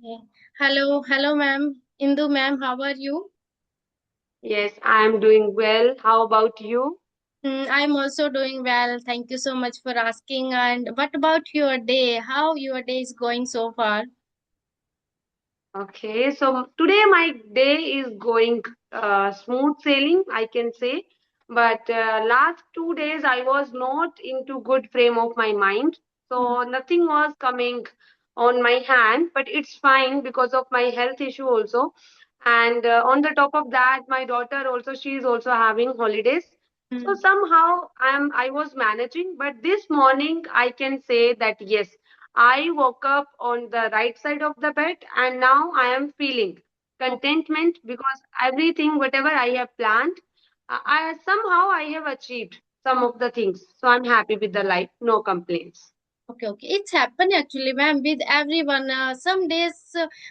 Yeah. Hello, ma'am. Indu, ma'am, how are you? Yes, I am doing well. How about you? I'm also doing well. Thank you so much for asking. And what about your day? How your day is going so far? Okay, so today my day is going smooth sailing, I can say. But last 2 days I was not into good frame of my mind, Mm, so nothing was coming on my hand. But it's fine because of my health issue also. And on the top of that, my daughter also she is also having holidays. So mm. somehow I was managing. But this morning I can say that yes. I woke up on the right side of the bed and now I am feeling Oh, contentment because everything, whatever I have planned, I somehow I have achieved some of the things. So I'm happy with the life, no complaints. okay. It's happened actually, ma'am, with everyone. Some days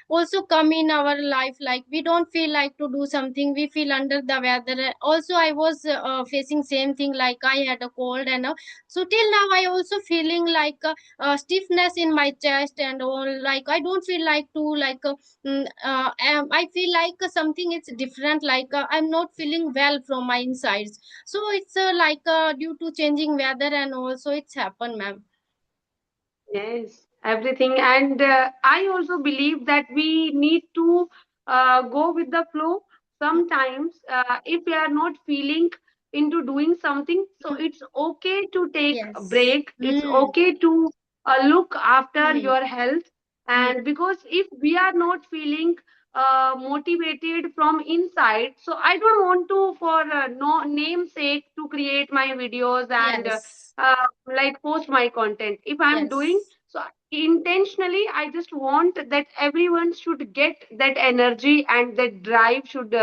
also come in our life like we don't feel like to do something. We feel under the weather. Also, I was facing same thing like I had a cold and so till now I also feeling like stiffness in my chest and all. Like I don't feel like to like. I feel like something is different. Like I'm not feeling well from my insides. So it's like due to changing weather and also it's happened, ma'am. Yes, everything. And I also believe that we need to go with the flow. Sometimes, if we are not feeling into doing something, so Mm, it's okay to take a yes. break. It's okay to look after Mm, your health. mm. And because if we are not feeling motivated from inside, so I don't want to, for no namesake, to create my videos and Yes. like post my content. If I'm doing Yes. so intentionally, I just want that everyone should get that energy and that drive should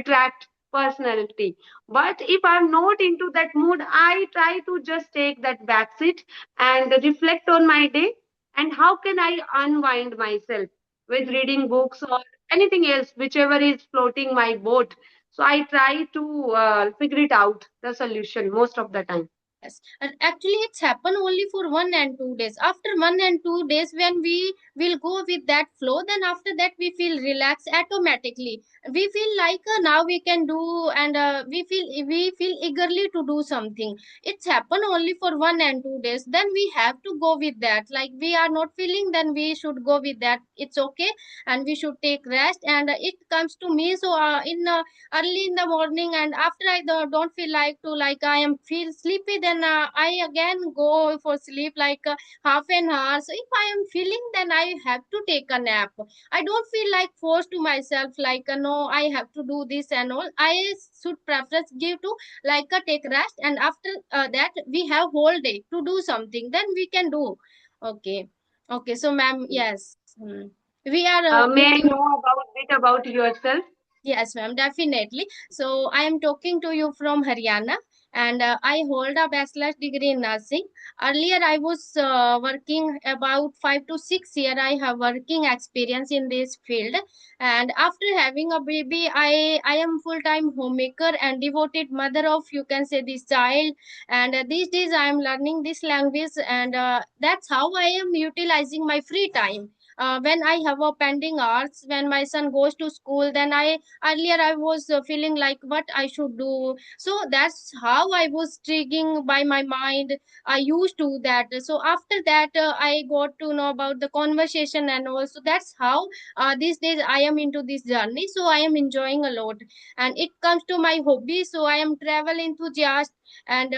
attract personality. But if I'm not into that mood, I try to just take that back seat and reflect on my day and how can I unwind myself with Mm. reading books or anything else, whichever is floating my boat. So I try to figure it out the solution most of the time. Yes, and actually, it's happened only for 1 and 2 days. After 1 and 2 days, when we will go with that flow, then after that we feel relaxed automatically. We feel like now we can do, and we feel eagerly to do something. It's happened only for 1 and 2 days. Then we have to go with that. Like we are not feeling, then we should go with that. It's okay, and we should take rest. And it comes to me. So in early in the morning and after I don't feel like to like I am feel sleepy, then I again go for sleep like half an hour. So if I am feeling, then I have to take a nap. I don't feel like forced to myself like no, I have to do this and all. I should preference give to like take rest, and after that we have whole day to do something, then we can do. Okay. Okay, so ma'am, yes. We are May I moving. know about bit about yourself? Yes, ma'am, definitely. So I am talking to you from Haryana, and I hold a bachelor's degree in nursing. Earlier, I was working about 5 to 6 years. I have working experience in this field, and after having a baby, I am full time homemaker and devoted mother of, you can say, this child. And these days, I am learning this language, and that's how I am utilizing my free time. When I have a pending hours, when my son goes to school, then I earlier I was feeling like what I should do. So that's how I was triggering by my mind. I used to that. So after that, I got to know about the conversation, and also that's how these days I am into this journey. So I am enjoying a lot, and it comes to my hobby. So I am travel enthusiast and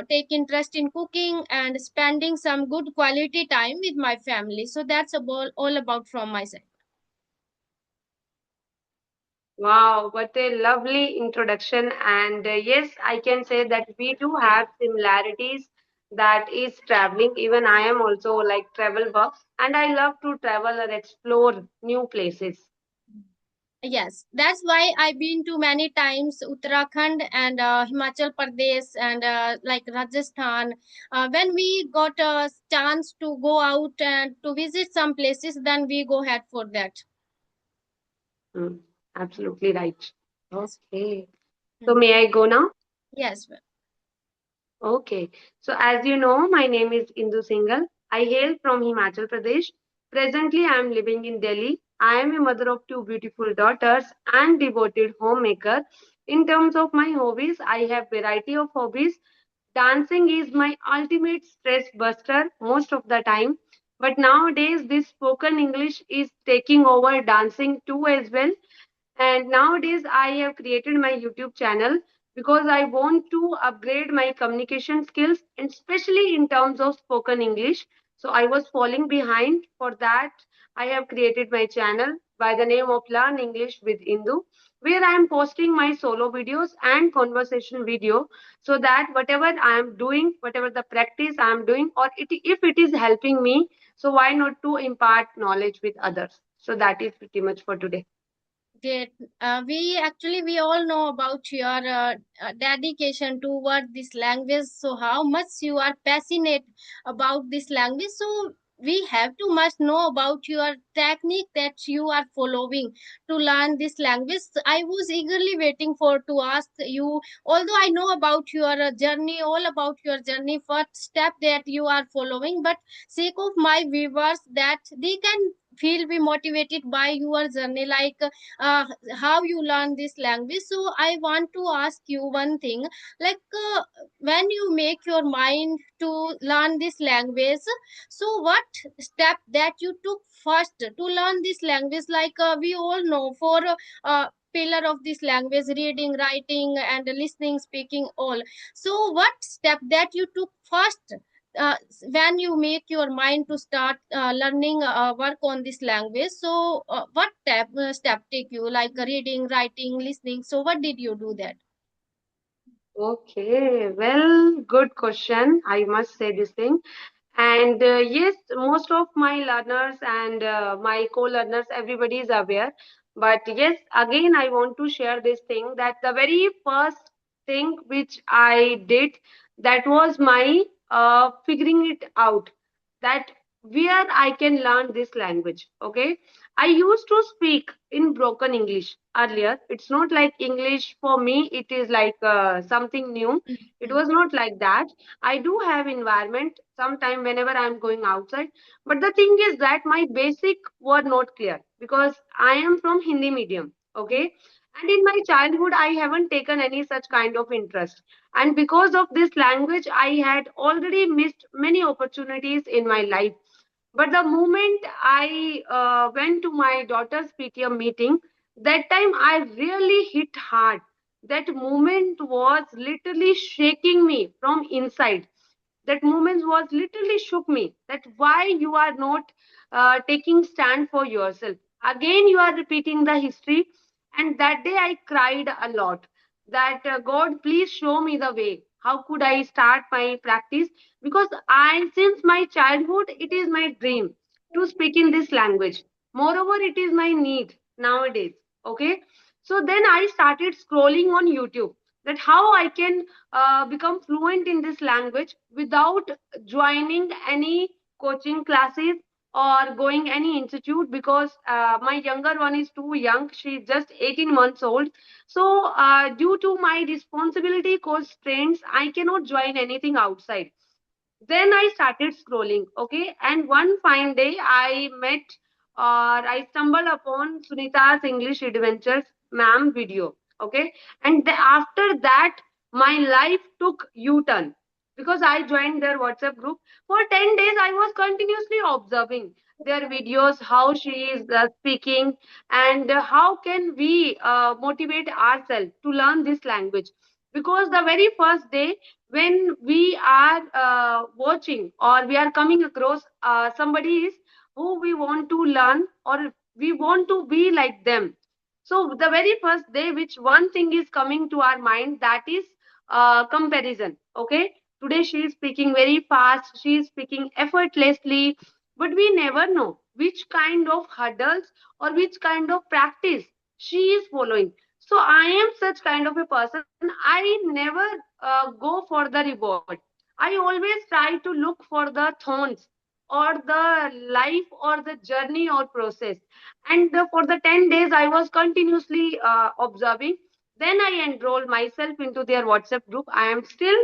take interest in cooking and spending some good quality time with my family. So that's all about from my side. Wow, what a lovely introduction. And yes, I can say that we do have similarities. That is traveling. Even I am also like travel buff, and I love to travel and explore new places. Yes, that's why I've been to many times Uttarakhand and Himachal Pradesh and like Rajasthan. When we got a chance to go out and to visit some places, then we go ahead for that. Mm, absolutely right. Yes. Okay. So Mm. may I go now? Yes. Okay. So as you know, my name is Indu Singhal. I hail from Himachal Pradesh. Presently, I am living in Delhi. I am a mother of two beautiful daughters and devoted homemaker. In terms of my hobbies, I have variety of hobbies. Dancing is my ultimate stress buster most of the time. But nowadays, this spoken English is taking over dancing too as well. And nowadays, I have created my YouTube channel because I want to upgrade my communication skills, and especially in terms of spoken English. So I was falling behind. For that, I have created my channel by the name of Learn English with Indu, where I am posting my solo videos and conversation video, so that whatever I am doing, whatever the practice I am doing, or if it is helping me, so why not to impart knowledge with others? So that is pretty much for today. Great. We all know about your dedication toward this language. So how much you are passionate about this language. So we have to must know about your technique that you are following to learn this language. I was eagerly waiting for to ask you. Although I know about your journey, all about your journey, first step that you are following, but sake of my viewers that they can feel be motivated by your journey, like uh, how you learn this language. So I want to ask you one thing, like when you make your mind to learn this language, so what step that you took first to learn this language? Like we all know for pillar of this language, reading, writing, and listening, speaking, all. So what step that you took first when you make your mind to start learning work on this language? So what step take you, like reading, writing, listening? So what did you do that? Okay, well, good question. I must say this thing. And yes, most of my learners and my co-learners, everybody is aware. But yes, again, I want to share this thing that the very first thing which I did, that was my figuring it out, that where I can learn this language. Okay, I used to speak in broken English earlier. It's not like English for me, it is like something new. It Mhm. was not like that. I do have environment sometime whenever I'm going outside. But the thing is that my basic were not clear because I am from Hindi medium. Okay. And in my childhood, I haven't taken any such kind of interest. And because of this language, I had already missed many opportunities in my life. But the moment I went to my daughter's PTM meeting, that time I really hit hard. That moment was literally shaking me from inside. That moment was literally shook me, that why you are not taking stand for yourself. Again you are repeating the history. And that day I cried a lot, that God, please show me the way, how could I start my practice, because I, since my childhood, it is my dream to speak in this language. Moreover, it is my need nowadays. Okay, so then I started scrolling on YouTube, that how I can become fluent in this language without joining any coaching classes or going any institute, because my younger one is too young. She's just 18 months old. So due to my responsibility constraints, I cannot join anything outside. Then I started scrolling. Okay, and one fine day I met, or I stumbled upon Sunita's English Adventures ma'am video. Okay, and after that my life took U-turn, because I joined their WhatsApp group. For 10 days I was continuously observing their videos, how she is speaking, and how can we motivate ourselves to learn this language. Because the very first day when we are watching or we are coming across somebody is who we want to learn, or we want to be like them, so the very first day which one thing is coming to our mind, that is comparison. Okay, today she is speaking very fast, she is speaking effortlessly, but we never know which kind of hurdles or which kind of practice she is following. So I am such kind of a person. I never go for the reward. I always try to look for the thorns or the life or the journey or process. And for the 10 days, I was continuously observing. Then I enrolled myself into their WhatsApp group. I am still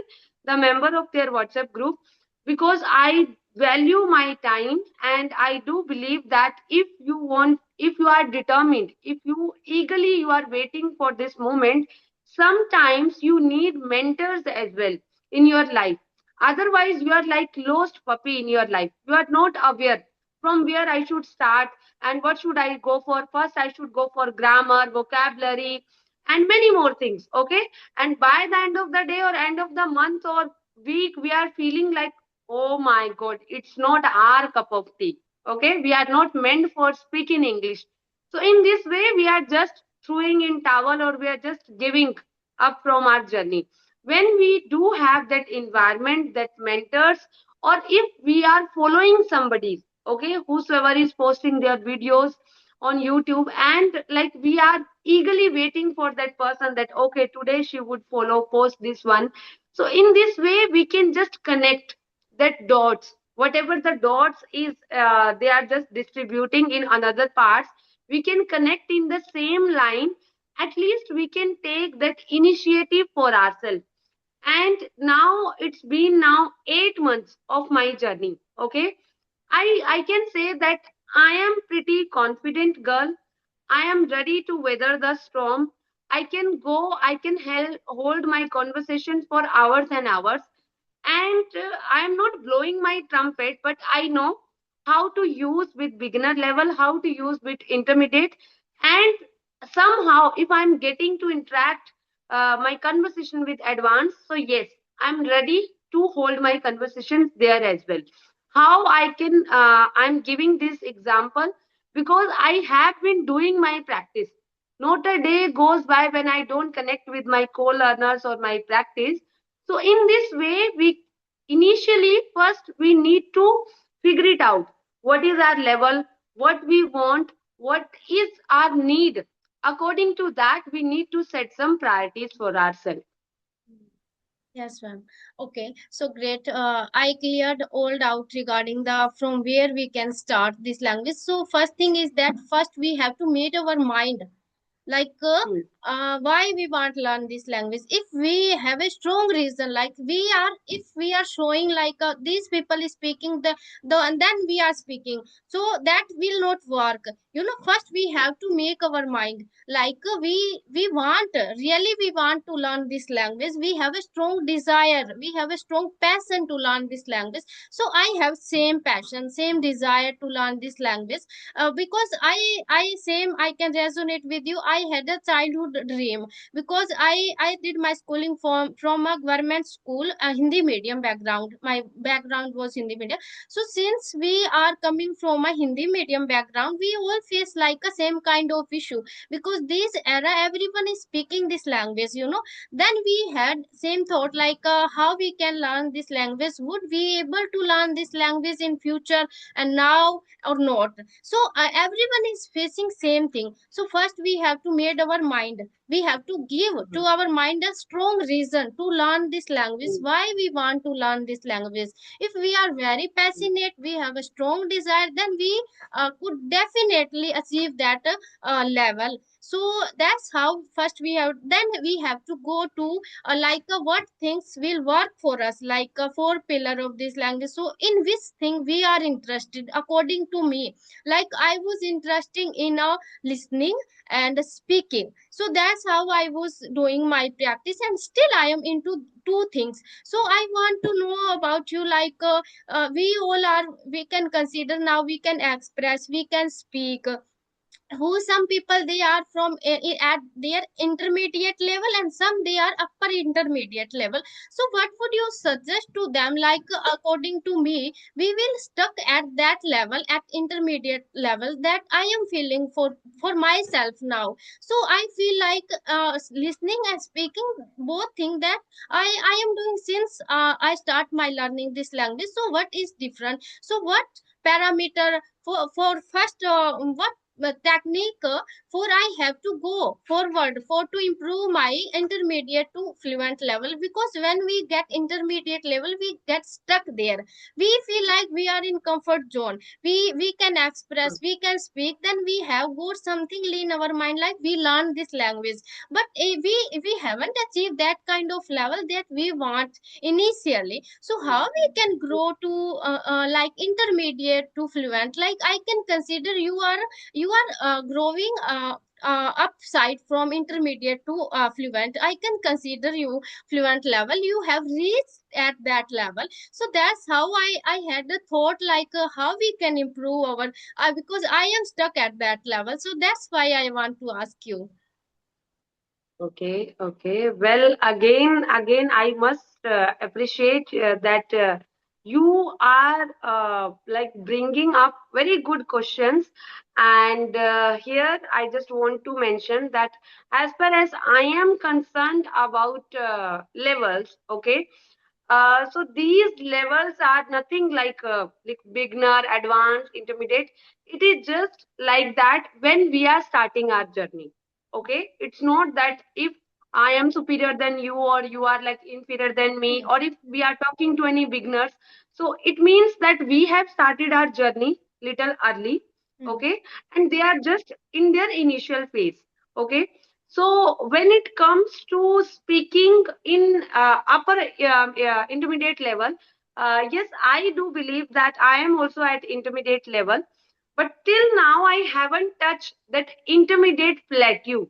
the member of their WhatsApp group, because I value my time, and I do believe that if you are determined, if you eagerly you are waiting for this moment, sometimes you need mentors as well in your life. Otherwise you are like lost puppy in your life. You are not aware from where I should start and what should I go for. First I should go for grammar, vocabulary, and many more things. Okay, and by the end of the day or end of the month or week, we are feeling like, oh my God, it's not our cup of tea. Okay, we are not meant for speaking English. So in this way, we are just throwing in towel, or we are just giving up from our journey. When we do have that environment, that mentors, or if we are following somebody, okay, whosoever is posting their videos on YouTube, and like we are eagerly waiting for that person, that okay, today she would follow, post this one. So in this way, we can just connect that dots, whatever the dots is, they are just distributing in another parts, we can connect in the same line. At least we can take that initiative for ourselves. And now it's been now 8 months of my journey. Okay, I can say that I am pretty confident girl. I am ready to weather the storm. I can go, I can hold my conversations for hours and hours. And I am not blowing my trumpet, but I know how to use with beginner level, how to use with intermediate. And somehow, if I'm getting to interact my conversation with advanced, so yes, I'm ready to hold my conversations there as well. How I can, I'm giving this example because I have been doing my practice. Not a day goes by when I don't connect with my co-learners or my practice. So in this way, we initially first we need to figure it out. What is our level? What we want? What is our need? According to that, we need to set some priorities for ourselves. Yes, ma'am. Okay, so great. I cleared all doubt regarding the from where we can start this language. So first thing is that first we have to meet our mind, like Hmm. why we want to learn this language. If we have a strong reason, like we are, if we are showing like these people is speaking the and then we are speaking, so that will not work. First we have to make our mind, like we want, really we want to learn this language. We have a strong desire, we have a strong passion to learn this language. So I have same passion, same desire to learn this language, because I same I can resonate with you. I had a childhood dream, because I did my schooling from a government school, a Hindi medium background. My background was Hindi medium. So since we are coming from a Hindi medium background, we all face like a same kind of issue, because this era everyone is speaking this language. Then we had same thought, like how we can learn this language, would we able to learn this language in future and now or not. So everyone is facing same thing. So first we have to made our mind, we have to give to our mind a strong reason to learn this language, Hmm. why we want to learn this language. If we are very passionate, we have a strong desire, then we could definitely achieve that level. So that's how first we have, then we have to go to like what things will work for us, like a four pillar of this language. So in which thing we are interested, according to me, like I was interested in listening and speaking. So that's how I was doing my practice, and still I am into two things. So I want to know about you, like we all are, we can consider now, we can express, we can speak, who some people they are from at their intermediate level, and some they are upper intermediate level. So what would you suggest to them, like according to me, we will stuck at that level, at intermediate level, that I am feeling for myself now. So I feel like listening and speaking, both thing that I am doing since I start my learning this language. So what is different, so what parameter for first, what technique for I have to go forward for to improve my intermediate to fluent level. Because when we get intermediate level, we get stuck there. We feel like we are in comfort zone. We can express, we can speak, then we have got something in our mind like we learn this language. But we haven't achieved that kind of level that we want initially. So how we can grow to like intermediate to fluent? Like I can consider you are growing upside from intermediate to fluent. I can consider you fluent level, you have reached at that level. So that's how I had a thought like how we can improve our because I am stuck at that level. So that's why I want to ask you. Okay, okay. Well, again, I must appreciate that you are like bringing up very good questions. And here, I just want to mention that as far as I am concerned about levels, okay. So these levels are nothing like beginner, advanced, intermediate. It is just like that when we are starting our journey. Okay, it's not that if I am superior than you or you are like inferior than me, Hmm. or if we are talking to any beginners. So it means that we have started our journey little early. Hmm. Okay, and they are just in their initial phase. Okay, so when it comes to speaking in upper intermediate level, yes, I do believe that I am also at intermediate level, but till now I haven't touched that intermediate plateau.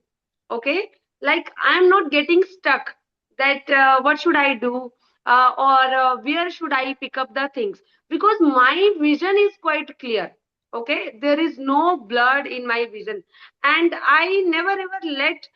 Okay, like I'm not getting stuck. That what should I do, or where should I pick up the things? Because my vision is quite clear. Okay, there is no blurred in my vision, and I never ever let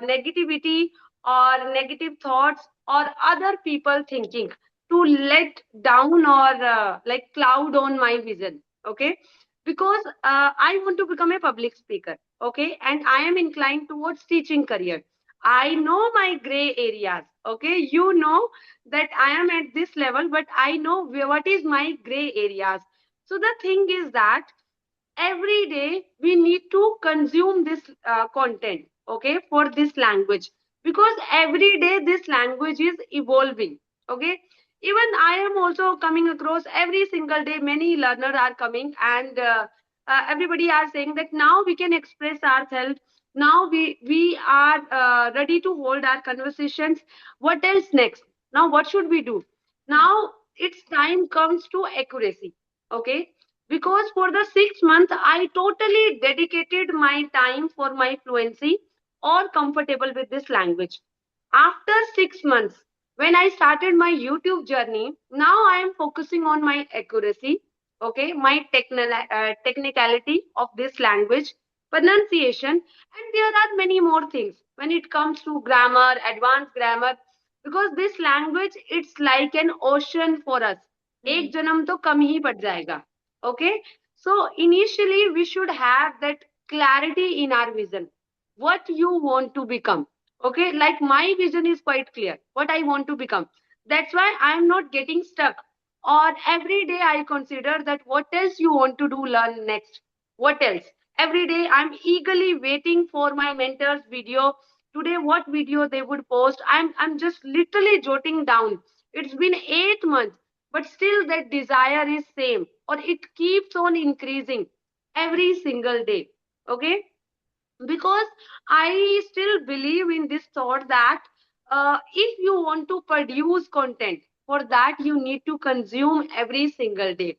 negativity or negative thoughts or other people thinking to let down or like cloud on my vision. Okay, because I want to become a public speaker. Okay, and I am inclined towards teaching career. I know my gray areas. Okay, you know that I am at this level, but I know what is my gray areas. So the thing is that every day we need to consume this content, okay, for this language, because every day this language is evolving. Okay, even I am also coming across every single day many learners are coming, and everybody are saying that now we can express ourselves, now we are ready to hold our conversations. What else next? Now what should we do? Hmm. Now it's time comes to accuracy. Okay, because for the 6 months I totally dedicated my time for my fluency or comfortable with this language. After 6 months, when I started my YouTube journey, now I am focusing on my accuracy, okay, my technicality of this language, pronunciation, and there are many more things when it comes to grammar, advanced grammar, because this language it's like an ocean for us. Hmm. एक जन्म तो कम ही पड़ जाएगा. Okay, so initially we should have that clarity in our vision, what you want to become. Okay, like my vision is quite clear what I want to become. That's why I'm not getting stuck, or every day I consider that what else you want to do, learn next, what else. Every day I'm eagerly waiting for my mentor's video. Today what video they would post, I'm just literally jotting down. It's been 8 months, but still that desire is same, or it keeps on increasing every single day. Okay, because I still believe in this thought that if you want to produce content, for that you need to consume every single day.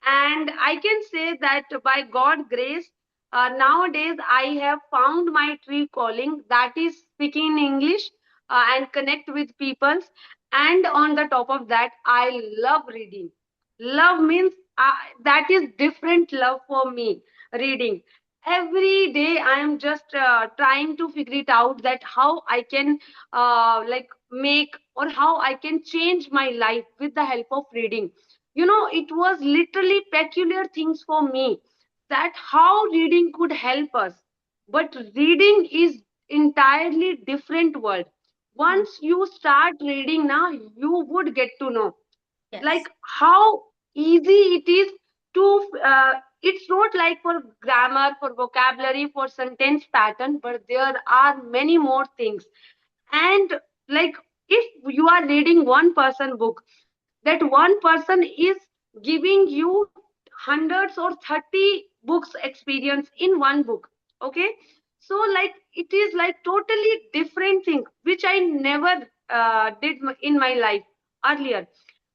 And I can say that by God grace, nowadays I have found my true calling, that is speaking in English and connect with people. And on the top of that, I love reading. Love means that is different love for me. Reading every day, I am just trying to figure it out that how I can like make or how I can change my life with the help of reading. It was literally peculiar things for me that how reading could help us. But reading is entirely different world. Hmm. Once you start reading now, you would get to know Yes. like how easy it is to it's not like for grammar, for vocabulary, for sentence pattern, but there are many more things. And like, if you are reading one person book, that one person is giving you hundreds or 30 books experience in one book. Okay, so like it is like totally different thing which I never did in my life earlier.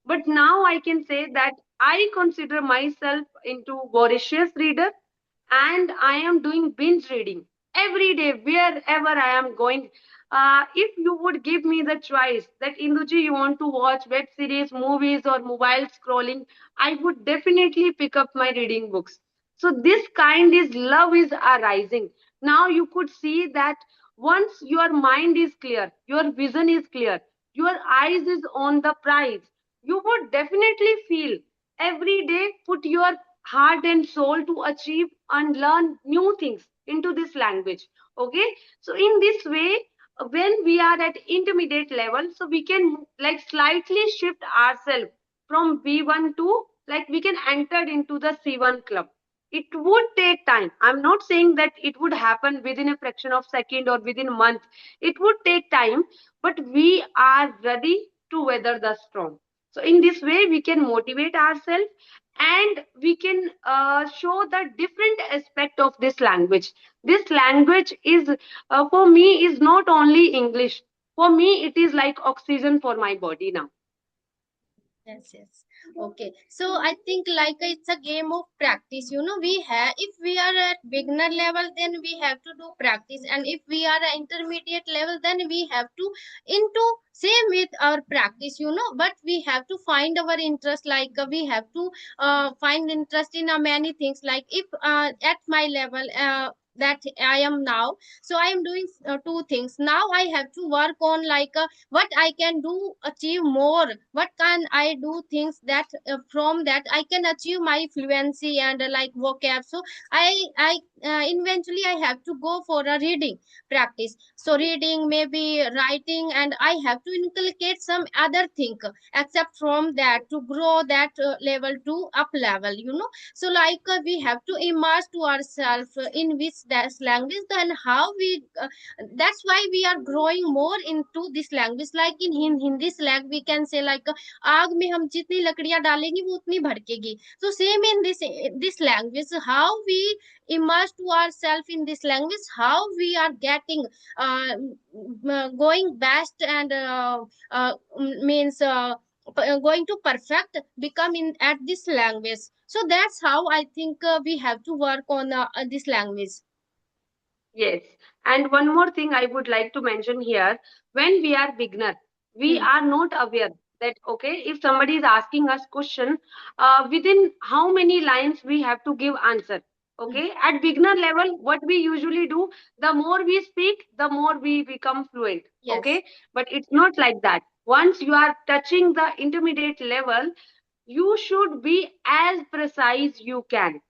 But now I can say that I consider myself into voracious reader, and I am doing binge reading every day wherever I am going. If you would give me the choice that Induji, you want to watch web series, movies, or mobile scrolling, I would definitely pick up my reading books. So this kind is love is arising. Now you could see that once your mind is clear, your vision is clear, your eyes is on the prize, you would definitely feel every day put your heart and soul to achieve and learn new things into this language. Okay, so in this way, when we are at intermediate level, so we can like slightly shift ourselves from B1 to, like, we can enter into the C1 club. It would take time. I'm not saying that it would happen within a fraction of second or within a month. It would take time, but we are ready to weather the storm. So in this way, we can motivate ourselves, and we can show the different aspect of this language. This language is, for me, is not only English. For me, it is like oxygen for my body now. Yes, yes. Okay. So I think like it's a game of practice. We have, if we are at beginner level, then we have to do practice, and if we are at intermediate level, then we have to into same with our practice. But we have to find our interest. Like we have to find interest in many things. Like if at my level that I am now, so I am doing two things. Now I have to work on like what I can do achieve more, what can I do things that from that I can achieve my fluency and like vocab. So I eventually I have to go for a reading practice, so reading, maybe writing, and I have to inculcate some other thing except from that to grow that level to up level. So like we have to immerse to ourselves in which that language, then how we that's why we are growing more into this language. Like in Hindi slang we can say like आग में हम जितनी लकड़ियां डालेंगे वो उतनी भड़केगी. So same in this language, how we immerse to ourselves in this language, how we are getting going best and means going to perfect become in at this language. So that's how I think we have to work on this language. Yes. And one more thing I would like to mention here, when we are beginner, we Hmm. are not aware that, okay, if somebody is asking us question, within how many lines we have to give answer. Hmm. Okay. At beginner level, what we usually do, the more we speak, the more we become fluent. Yes. Okay. But it's not like that. Once you are touching the intermediate level, you should be as precise you can,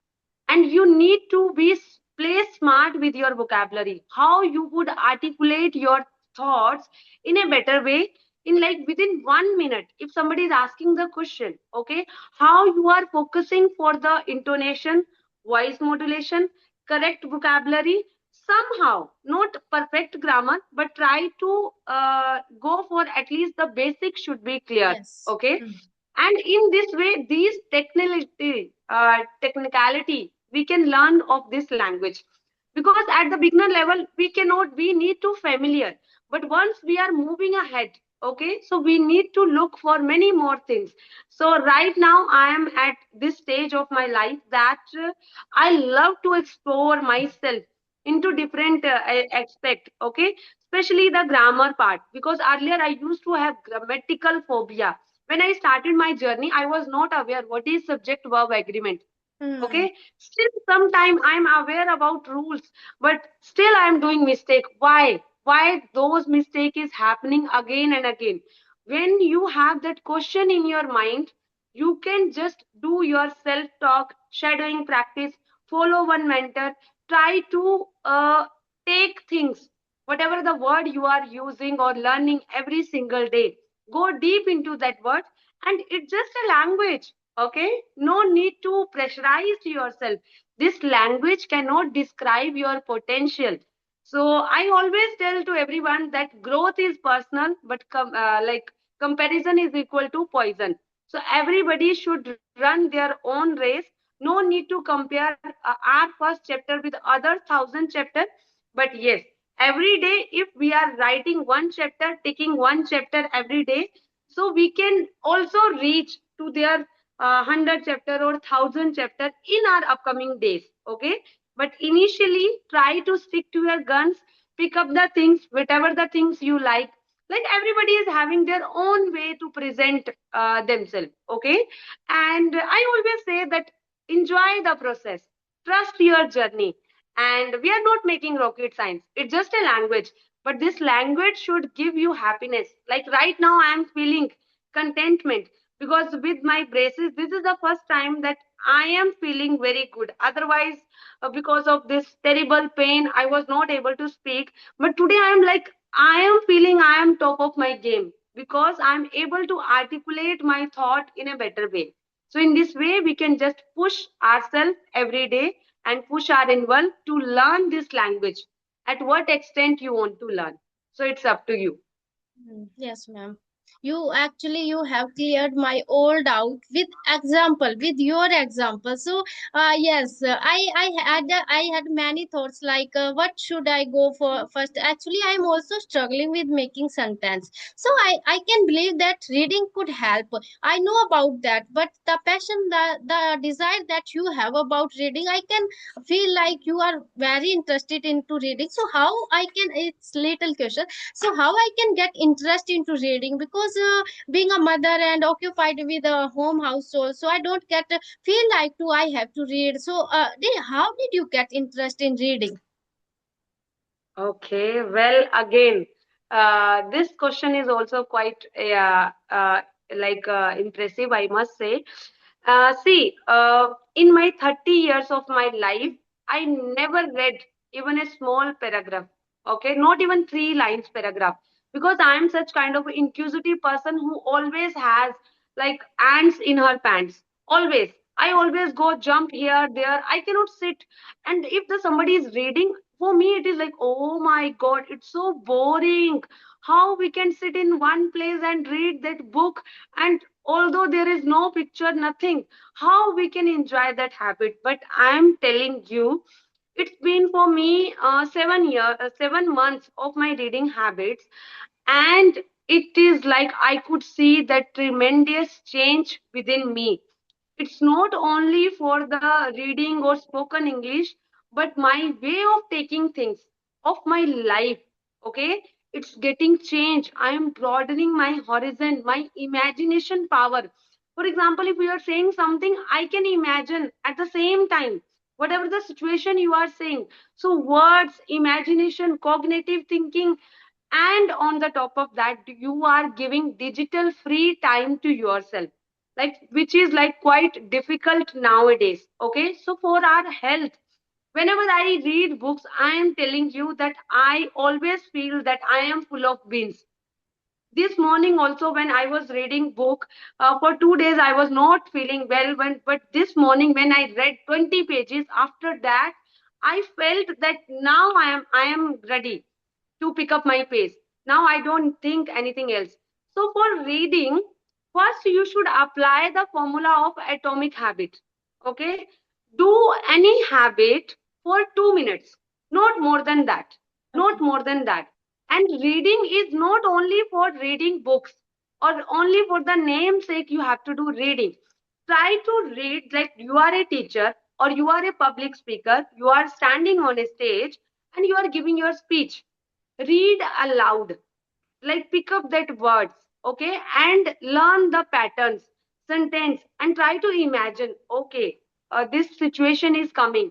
and you need to be play smart with your vocabulary, how you would articulate your thoughts in a better way, in like within 1 minute. If somebody is asking the question, okay, how you are focusing for the intonation, voice modulation, correct vocabulary, somehow not perfect grammar, but try to go for at least the basics should be clear. Yes. Okay, Hmm. and in this way, these technicality we can learn of this language, because at the beginner level we cannot, we need to familiar, but once we are moving ahead, okay, so we need to look for many more things. So right now I am at this stage of my life that I love to explore myself into different aspect. Okay, especially the grammar part, because earlier I used to have grammatical phobia. When I started my journey, I was not aware what is subject verb agreement. Hmm. Okay, still sometime I'm aware about rules, but still I'm doing mistake. Why those mistake is happening again and again? When you have that question in your mind, you can just do your self talk, shadowing practice, follow one mentor, try to take things, whatever the word you are using or learning every single day, go deep into that word, and it's just a language. Okay, no need to pressurize yourself. This language cannot describe your potential. So I always tell to everyone that growth is personal, but like comparison is equal to poison. So everybody should run their own race. No need to compare our first chapter with other thousand chapter. But yes, every day if we are writing one chapter, taking one chapter every day, so we can also reach to their 100 chapter or 1000 chapter in our upcoming days. Okay, but initially try to stick to your guns, pick up the things, whatever the things you like everybody is having their own way to present themselves. Okay, and I always say that enjoy the process, trust your journey, and we are not making rocket science, it's just a language, but this language should give you happiness. Like right now I am feeling contentment because with my braces this is the first time that I am feeling very good. Otherwise, because of this terrible pain I was not able to speak, but today I am like I am feeling I am top of my game because I am able to articulate my thought in a better way. So in this way we can just push ourselves every day and push our inward to learn this language at what extent you want to learn. So it's up to you. Yes, ma'am. You have cleared my old doubt with example, with your example. So yes, I had many thoughts like what should I go for first. Actually, I am also struggling with making sentence. So I can believe that reading could help. I know about that, but the passion, the desire that you have about reading, I can feel like you are very interested into reading. So how I can? It's little question, so how I can get interest into reading, because being a mother and occupied with a home household, so I don't get feel like to I have to read. So how did you get interest in reading? Okay, well, again, this question is also quite impressive, I must say. See, in my 30 years of my life, I never read even a small paragraph. Okay, not even three lines paragraph, because I am such kind of inquisitive person who always has like ants in her pants. Always, I always go jump here, there. I cannot sit, and if the somebody is reading, for me it is like, oh my god, it's so boring. How we can sit in one place and read that book, and although there is no picture, nothing, how we can enjoy that habit? But I am telling you, it's been for me 7 months of my reading habits, and it is like I could see that tremendous change within me. It's not only for the reading or spoken English, but my way of taking things, of my life. Okay, it's getting changed. I am broadening my horizon, my imagination power. For example, if you are saying something, I can imagine at the same time whatever the situation you are saying. So words, imagination, cognitive thinking, and on the top of that you are giving digital free time to yourself, like which is like quite difficult nowadays. Okay, so for our health, whenever I read books, I am telling you that I always feel that I am full of beans. This morning also when I was reading book, for 2 days I was not feeling well, but this morning when I read 20 pages, after that I felt that now I am ready to pick up my pace. Now I don't think anything else. So for reading, first you should apply the formula of atomic habit. Okay? Do any habit for 2 minutes, not more than that. Not Okay. more than that. And reading is not only for reading books or only for the namesake you have to do reading. Try to read like you are a teacher or you are a public speaker, you are standing on a stage and you are giving your speech. Read aloud, like pick up that words, okay, and learn the patterns, sentence, and try to imagine, okay, this situation is coming.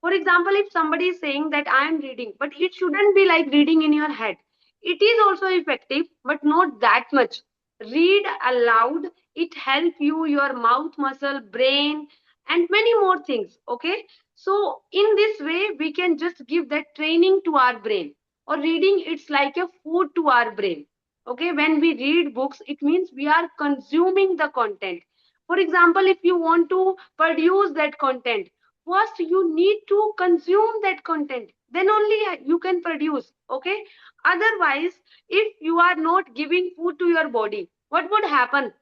For example, if somebody is saying that I am reading, but it shouldn't be like reading in your head. It is also effective, but not that much. Read aloud, it help you your mouth muscle, brain, and many more things. Okay, so in this way we can just give that training to our brain. Or reading, it's like a food to our brain. Okay, when we read books, it means we are consuming the content. For example, if you want to produce that content, first you need to consume that content, then only you can produce. Okay, otherwise, if you are not giving food to your body, what would happen?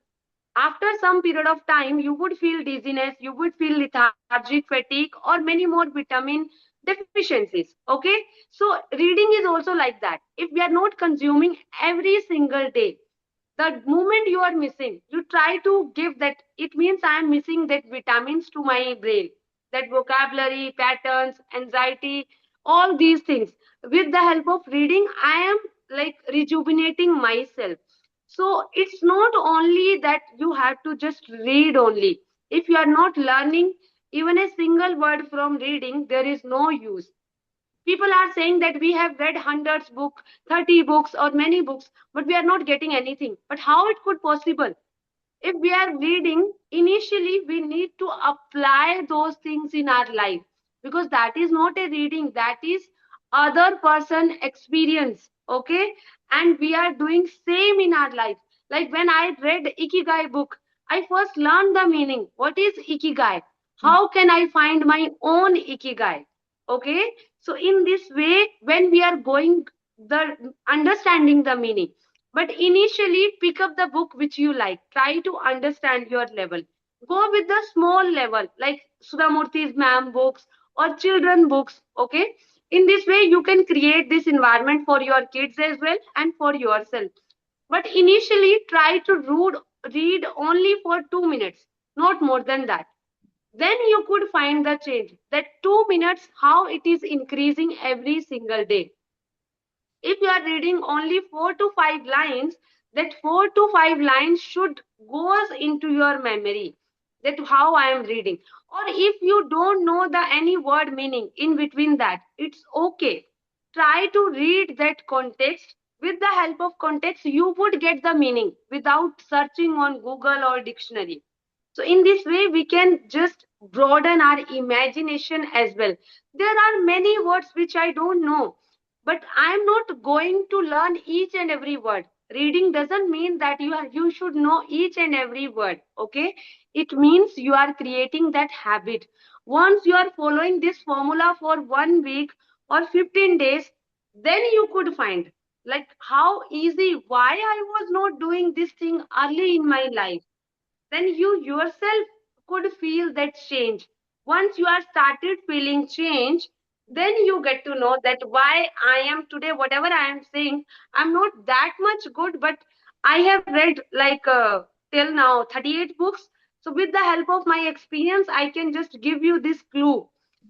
After some period of time, you would feel dizziness, you would feel lethargic, fatigue, or many more vitamin deficiencies. Okay, so reading is also like that. If we are not consuming every single day, the moment you are missing, you try to give that, it means I am missing that vitamins to my brain, that vocabulary, patterns, anxiety, all these things. With the help of reading, I am like rejuvenating myself. So it's not only that you have to just read only. If you are not learning even a single word from reading, there is no use. People are saying that we have read hundreds book, 30 books or many books, but we are not getting anything. But how it could possible? If we are reading, initially we need to apply those things in our life, because that is not a reading, that is other person experience. Okay, and we are doing same in our life. Like when I read Ikigai book, I first learned the meaning. What is Ikigai? How can I find my own Ikigai? Okay, so in this way, when we are going the understanding the meaning, but initially, pick up the book which you like. Try to understand your level. Go with the small level, like Sudhamurthy's ma'am books or children books. Okay. In this way, you can create this environment for your kids as well and for yourself. But initially, try to read only for 2 minutes, not more than that. Then you could find the change. That 2 minutes, how it is increasing every single day. If you are reading only 4 to 5 lines, that 4 to 5 lines should goes into your memory, that how I am reading. Or if you don't know the any word meaning in between that, it's okay. Try to read that context. With the help of context, you would get the meaning without searching on Google or dictionary. So in this way, we can just broaden our imagination as well. There are many words which I don't know, but I am not going to learn each and every word. Reading doesn't mean that you should know each and every word. Okay, it means you are creating that habit. Once you are following this formula for 1 week or 15 days, then you could find like how easy, why I was not doing this thing early in my life. Then you yourself could feel that change. Once you are started feeling change, then you get to know that why I am today, whatever I am saying, I'm not that much good, but I have read like till now 38 books. So with the help of my experience, I can just give you this clue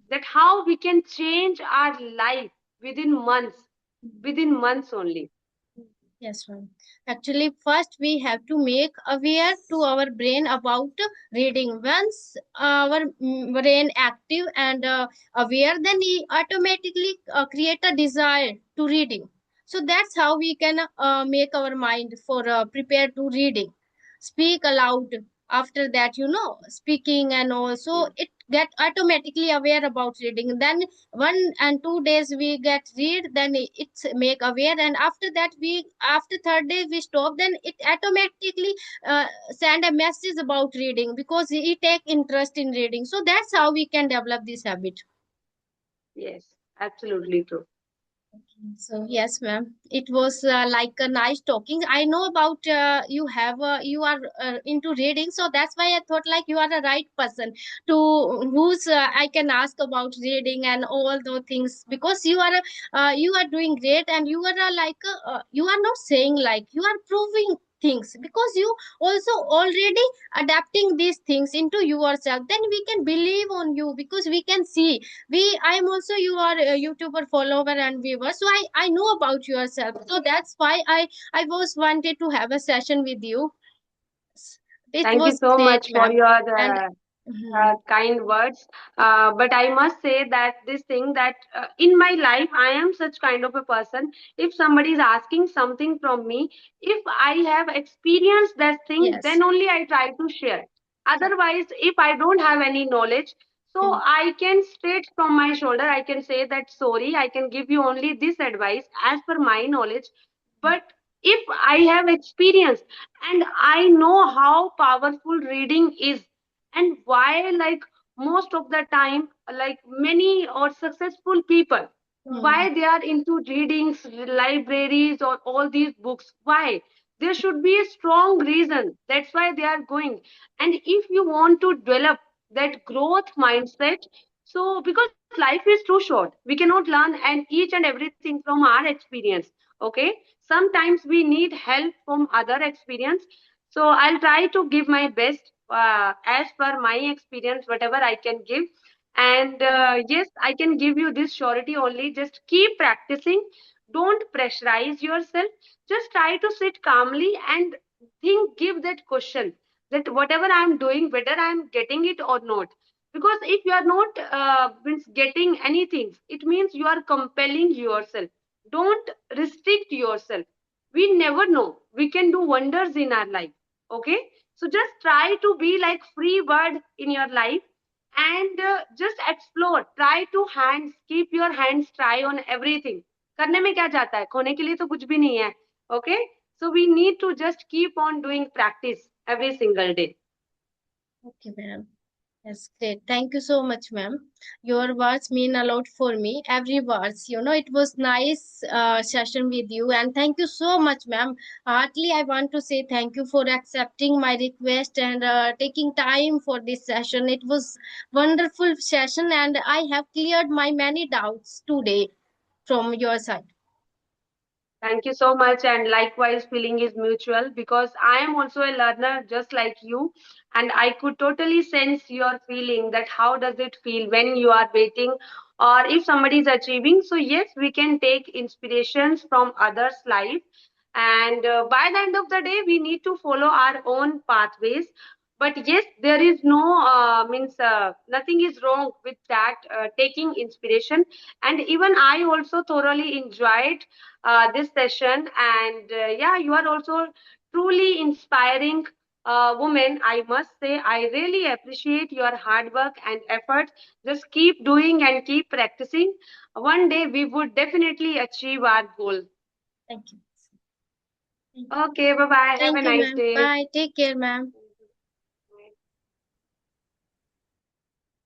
that how we can change our life within months, within months only. Yes, ma'am. Actually, first we have to make aware to our brain about reading. Once our brain active and aware, then we automatically create a desire to reading. So that's how we can make our mind for prepare to reading. Speak aloud. After that, speaking, and also Yes. it get automatically aware about reading. Then 1 and 2 days we get read, then it's make aware, and after that we after third day we stop, then it automatically send a message about reading because he take interest in reading. So that's how we can develop this habit. Yes, absolutely true. So yes, ma'am. It was like a nice talking. I know about you are into reading, so that's why I thought like you are the right person to who's I can ask about reading and all those things, because you are doing great, and you are you are not saying like, you are proving things, because you also already adapting these things into yourself. Then we can believe on you, because we can see we I am also you are a YouTuber follower and viewer, so I know about yourself. So that's why I was wanted to have a session with you. It Thank you was so great, much for ma'am. your And mhm, kind words. But I must say that this thing that in my life, I am such kind of a person. If somebody is asking something from me, if I have experienced that thing, yes. then only I try to share. Otherwise, if I don't have any knowledge, so Mm, I can straight from my shoulder, I can say that sorry, I can give you only this advice as per my knowledge. But If I have experience and I know how powerful reading is, and why, like, most of the time, like many or successful people, Hmm. why they are into readings, libraries, or all these books, why? There should be a strong reason, that's why they are going. And if you want to develop that growth mindset, so because life is too short, we cannot learn and each and everything from our experience. Okay, sometimes we need help from other experience. So I'll try to give my best, as per my experience, whatever I can give. And yes, I can give you this surety only, just keep practicing, don't pressurize yourself, just try to sit calmly and think, give that question, that whatever I'm doing, whether I'm getting it or not. Because if you are not means getting anything, it means you are compelling yourself. Don't restrict yourself. We never know, we can do wonders in our life. Okay, so just try to be like free bird in your life, and just explore, try to hands, keep your hands try on everything. करने में क्या जाता है, खोने के लिए तो कुछ भी नहीं है. Okay, so we need to just keep on doing practice every single day. Okay, ma'am. That's great. Thank you so much, ma'am. Your words mean a lot for me. Every words, it was nice session with you, and thank you so much, ma'am. Heartily, I want to say thank you for accepting my request and taking time for this session. It was wonderful session, and I have cleared my many doubts today from your side. Thank you so much. And likewise, feeling is mutual because I am also a learner just like you. And I could totally sense your feeling, that how does it feel when you are waiting or if somebody is achieving. So, yes, we can take inspirations from others' life. And by the end of the day, we need to follow our own pathways. But yes, there is no means nothing is wrong with that, taking inspiration. And even I also thoroughly enjoyed this session. And yeah, you are also truly inspiring woman. I must say, I really appreciate your hard work and effort. Just keep doing and keep practicing. One day we would definitely achieve our goal. Thank you. Okay, bye bye. Have a Thank you, nice ma'am. day. Bye. Take care, ma'am.